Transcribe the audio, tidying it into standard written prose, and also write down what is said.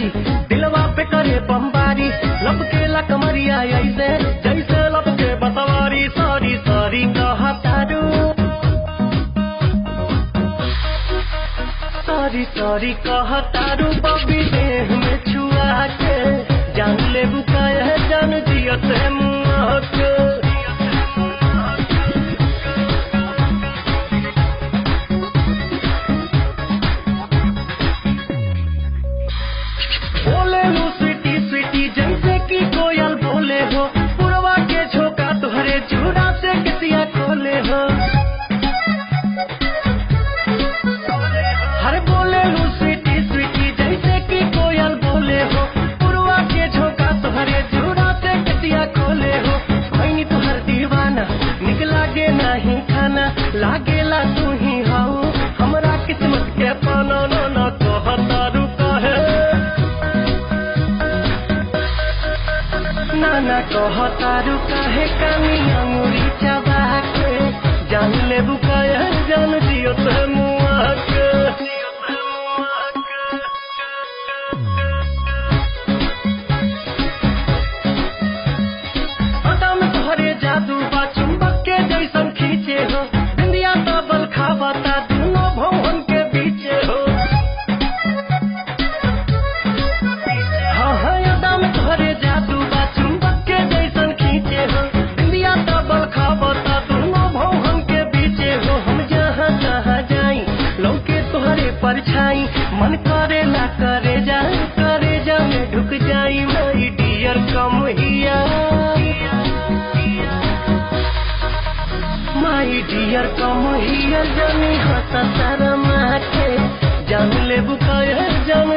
बाजी दिलवा पे करे बमबारी लपकेला कमरिया ऐसे जैसे लपके बतवारी सॉरी सॉरी कहतारू सॉरी सॉरी कहतारू बबी देह में छुआ के जान ले बुकाया है जान दियत है मुआ के बोले लू स्वीटी स्वीटी जैसे कि कोयल बोले हो पुरवा के झोंका तुहरे झूड़ा से किसिया खोले हो हर बोले लू स्वीटी स्वीटी जैसे कि कोयल बोले हो पुरवा के झोंका तुहरे झूड़ा से किसिया खोले हो मैंने तुहर दीवाना निक लागे नहीं खाना लागेला तू ही हाउ हमरा किस्मत के पाना ना कहतारू कहे नाना कहतारू काहे कानी अंगुरी चबा के जान ले बुकाया जान दियो ते मुआ के अदा में तोहरे जादू बा चुंबक के जैसन खींचे हो बिंदिया तबल खावता दोनों भवन के बीचे हो हाँ हाँ अदा में तोहरे जादू बा चुंबक के जैसन खींचे हो बिंदिया तबल खावता दोनों भवन के बीचे हो हम जहाँ जहाँ जाई लौके तोहरे परछाई मन करेला करे जा में ढुक जाई माई डियर कम हिया माई डियर कम हिया जानी हंसा तारा माँ के जान ले बुकाया जान